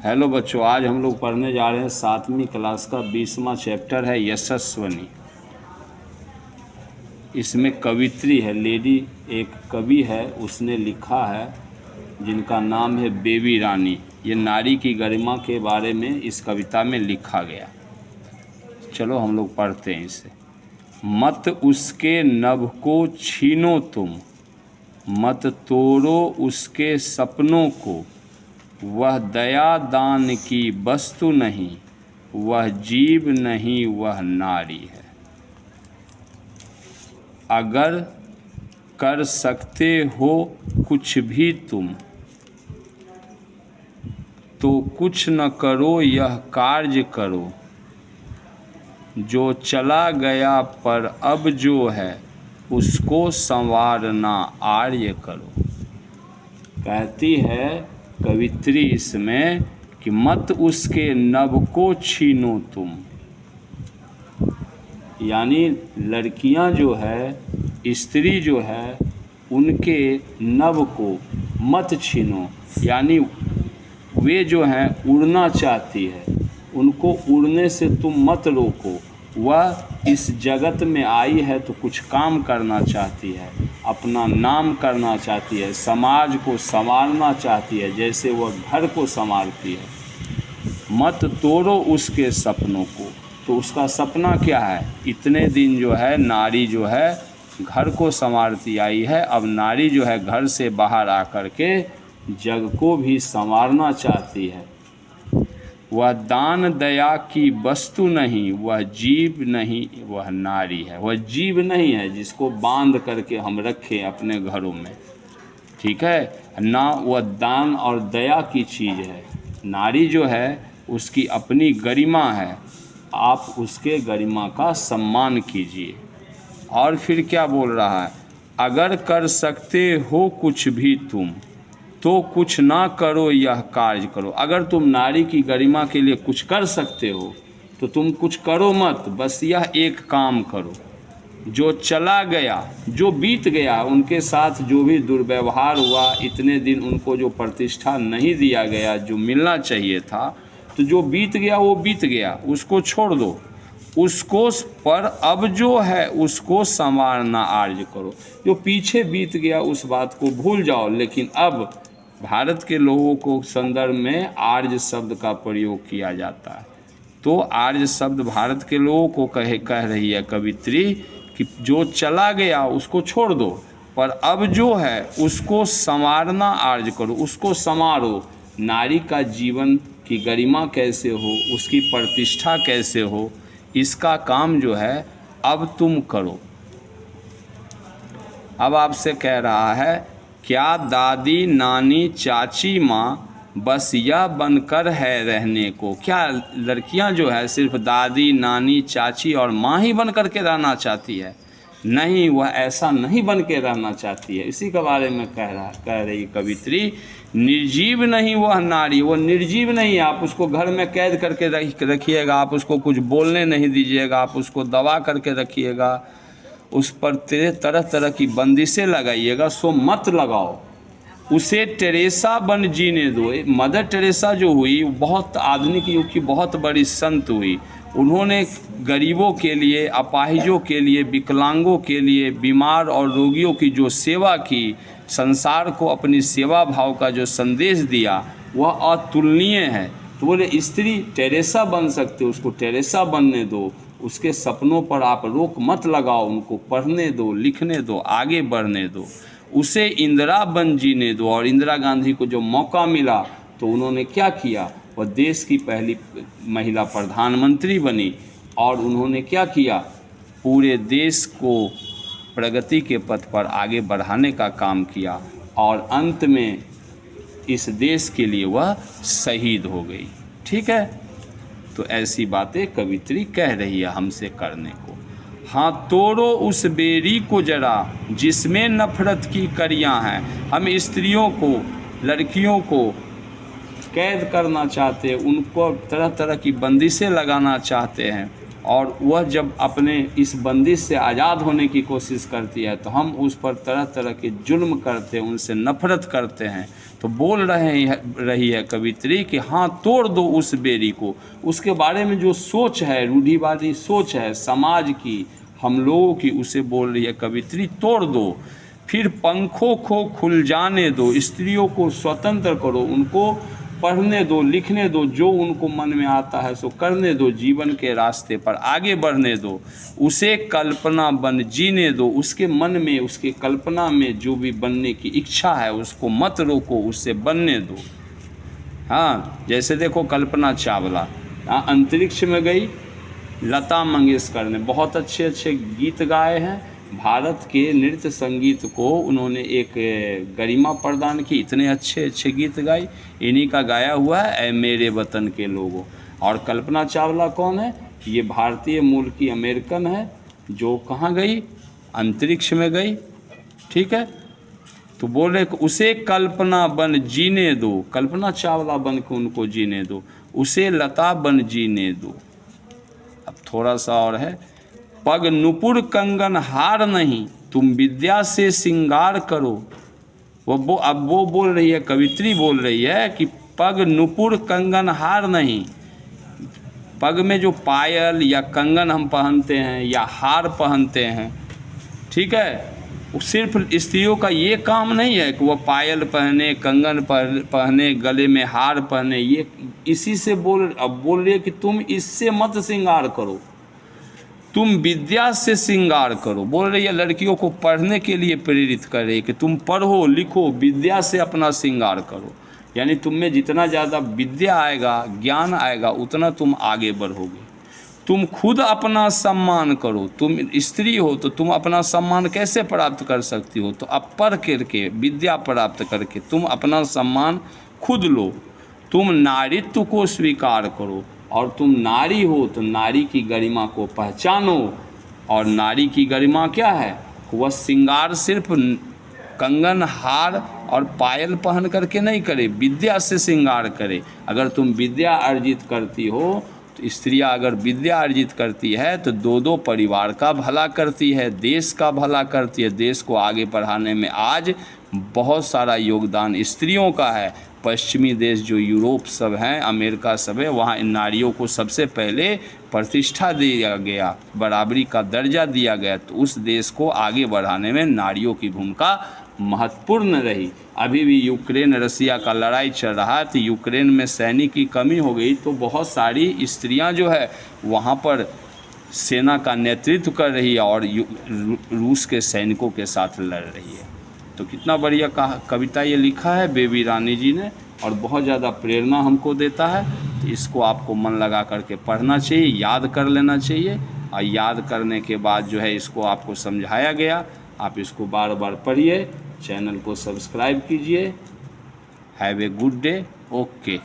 Hello बच्चों, आज हम लोग पढ़ने जा रहे हैं 7वीं क्लास का 20वां चैप्टर है यशस्वनी। इसमें कवित्री है, लेडी एक कवि है, उसने लिखा है जिनका नाम है बेबी रानी। ये नारी की गरिमा के बारे में इस कविता में लिखा गया। चलो हम लोग पढ़ते हैं इसे। मत उसके नभ को छीनो तुम, मत तोड़ो उसके सपनों को। वह दया दान की वस्तु नहीं, वह जीव नहीं, वह नारी है। अगर कर सकते हो कुछ भी तुम, तो कुछ न करो यह कार्य करो। जो चला गया पर अब जो है, उसको संवारना आर्य करो। कहती है कवित्री इसमें कि मत उसके नभ को छीनो तुम, यानी लड़कियां जो है, स्त्री जो है, उनके नभ को मत छीनो, यानी वे जो हैं उड़ना चाहती है, उनको उड़ने से तुम मत रोको। वह इस जगत में आई है तो कुछ काम करना चाहती है, अपना नाम करना चाहती है, समाज को संवारना चाहती है, जैसे वह घर को संवारती है। मत तोड़ो उसके सपनों को। तो उसका सपना क्या है? इतने दिन जो है नारी जो है घर को संवारती आई है, अब नारी जो है घर से बाहर आकर के जग को भी संवारना चाहती है। वह दान दया की वस्तु नहीं, वह जीव नहीं, वह नारी है। वह जीव नहीं है जिसको बांध करके हम रखें अपने घरों में, ठीक है ना। वह दान और दया की चीज़ है। नारी जो है उसकी अपनी गरिमा है, आप उसके गरिमा का सम्मान कीजिए। और फिर क्या बोल रहा है? अगर कर सकते हो कुछ भी तुम, तो कुछ ना करो यह कार्य करो। अगर तुम नारी की गरिमा के लिए कुछ कर सकते हो तो तुम कुछ करो मत, बस यह एक काम करो। जो चला गया, जो बीत गया, उनके साथ जो भी दुर्व्यवहार हुआ, इतने दिन उनको जो प्रतिष्ठा नहीं दिया गया जो मिलना चाहिए था, तो जो बीत गया वो बीत गया, उसको छोड़ दो। उसको पर अब जो है उसको संवारना आर्य करो। जो पीछे बीत गया उस बात को भूल जाओ। लेकिन अब भारत के लोगों को संदर्भ में आर्य शब्द का प्रयोग किया जाता है, तो आर्य शब्द भारत के लोगों को कह रही है कवित्री कि जो चला गया उसको छोड़ दो, पर अब जो है उसको संवारना आर्य करो, उसको संवारो। नारी का जीवन की गरिमा कैसे हो, उसकी प्रतिष्ठा कैसे हो, इसका काम जो है अब तुम करो। अब आपसे कह रहा है, क्या दादी नानी चाची माँ बस यह बनकर है रहने को? क्या लड़कियां जो है सिर्फ दादी नानी चाची और माँ ही बन कर के रहना चाहती है? नहीं, वह ऐसा नहीं बन के रहना चाहती है। इसी के बारे में कह रही कवित्री, निर्जीव नहीं वह नारी, वो निर्जीव नहीं है। आप उसको घर में कैद करके रखिएगा, आप उसको कुछ बोलने नहीं दीजिएगा, आप उसको दबा करके रखिएगा, उस पर तरह तरह की बंदिशें लगाइएगा, सो मत लगाओ। उसे टेरेसा बन जीने दो। मदर टेरेसा जो हुई, बहुत आधुनिक युग की बहुत बड़ी संत हुई। उन्होंने गरीबों के लिए, अपाहिजों के लिए, विकलांगों के लिए, बीमार और रोगियों की जो सेवा की, संसार को अपनी सेवा भाव का जो संदेश दिया, वह अतुलनीय है। तो बोले स्त्री टेरेसा बन सकते, उसको टेरेसा बनने दो। उसके सपनों पर आप रोक मत लगाओ, उनको पढ़ने दो, लिखने दो, आगे बढ़ने दो। उसे इंदिरा बन जीने दो। और इंदिरा गांधी को जो मौका मिला तो उन्होंने क्या किया? वह देश की पहली महिला प्रधानमंत्री बनी और उन्होंने क्या किया? पूरे देश को प्रगति के पथ पर आगे बढ़ाने का काम किया और अंत में इस देश के लिए वह शहीद हो गई। ठीक है, तो ऐसी बातें कवित्री कह रही है हमसे करने को। हाँ, तोड़ो उस बेरी को जरा जिसमें नफरत की कड़ियाँ हैं। हम स्त्रियों को, लड़कियों को कैद करना चाहते हैं, उनको तरह तरह की बंदिशें लगाना चाहते हैं, और वह जब अपने इस बंदिश से आज़ाद होने की कोशिश करती है तो हम उस पर तरह तरह के जुल्म करते हैं, उनसे नफरत करते हैं। तो बोल रही है कवित्री कि हाँ तोड़ दो उस बेरी को। उसके बारे में जो सोच है, रूढ़िवादी सोच है समाज की, हम लोगों की, उसे बोल रही है कवित्री तोड़ दो। फिर पंखों को खुल जाने दो, स्त्रियों को स्वतंत्र करो, उनको पढ़ने दो, लिखने दो, जो उनको मन में आता है सो करने दो, जीवन के रास्ते पर आगे बढ़ने दो। उसे कल्पना बन जीने दो, उसके मन में, उसके कल्पना में जो भी बनने की इच्छा है उसको मत रोको, उससे बनने दो। हाँ, जैसे देखो कल्पना चावला अंतरिक्ष में गई, लता मंगेशकर ने बहुत अच्छे अच्छे गीत गाए हैं। भारत के नृत्य संगीत को उन्होंने एक गरिमा प्रदान की, इतने अच्छे अच्छे गीत गाई। इन्हीं का गाया हुआ है ऐ मेरे वतन के लोगों। और कल्पना चावला कौन है? ये भारतीय मूल की अमेरिकन है, जो कहाँ गई? अंतरिक्ष में गई। ठीक है, तो बोले उसे कल्पना बन जीने दो, कल्पना चावला बन के उनको जीने दो, उसे लता बन जीने दो। अब थोड़ा सा और है, पग नुपुर कंगन हार नहीं, तुम विद्या से श्रृंगार करो। अब वो बोल रही है, कवित्री बोल रही है कि पग नुपुर कंगन हार नहीं। पग में जो पायल या कंगन हम पहनते हैं या हार पहनते हैं, ठीक है, सिर्फ स्त्रियों का ये काम नहीं है कि वो पायल पहने, कंगन पहने, गले में हार पहने। ये इसी से अब बोल रही है कि तुम इससे मत श्रृंगार करो, तुम विद्या से श्रृंगार करो। बोल रही है लड़कियों को पढ़ने के लिए प्रेरित कर रही है कि तुम पढ़ो लिखो, विद्या से अपना श्रृंगार करो। यानी तुम में जितना ज़्यादा विद्या आएगा, ज्ञान आएगा, उतना तुम आगे बढ़ोगे। तुम खुद अपना सम्मान करो। तुम स्त्री हो तो तुम अपना सम्मान कैसे प्राप्त कर सकती हो? तो अब पढ़ करके, विद्या प्राप्त करके तुम अपना सम्मान खुद लो। तुम नारीत्व को स्वीकार करो, और तुम नारी हो तो नारी की गरिमा को पहचानो। और नारी की गरिमा क्या है? वह श्रृंगार सिर्फ कंगन, हार और पायल पहन करके नहीं करे, विद्या से श्रृंगार करे। अगर तुम विद्या अर्जित करती हो, तो स्त्रियां अगर विद्या अर्जित करती है तो दो परिवार का भला करती है, देश का भला करती है। देश को आगे बढ़ाने में आज बहुत सारा योगदान स्त्रियों का है। पश्चिमी देश जो यूरोप सब हैं, अमेरिका सब है, वहाँ इन नारियों को सबसे पहले प्रतिष्ठा दिया गया, बराबरी का दर्जा दिया गया। तो उस देश को आगे बढ़ाने में नारियों की भूमिका महत्वपूर्ण रही। अभी भी यूक्रेन रसिया का लड़ाई चल रहा है, तो यूक्रेन में सैनिक की कमी हो गई, तो बहुत सारी स्त्रियां जो है वहाँ पर सेना का नेतृत्व कर रही है और रूस के सैनिकों के साथ लड़ रही है। तो कितना बढ़िया कविता ये लिखा है बेबी रानी जी ने, और बहुत ज़्यादा प्रेरणा हमको देता है। तो इसको आपको मन लगा करके पढ़ना चाहिए, याद कर लेना चाहिए, और याद करने के बाद जो है इसको आपको समझाया गया, आप इसको बार बार पढ़िए, चैनल को सब्सक्राइब कीजिए। Have a good day. Okay.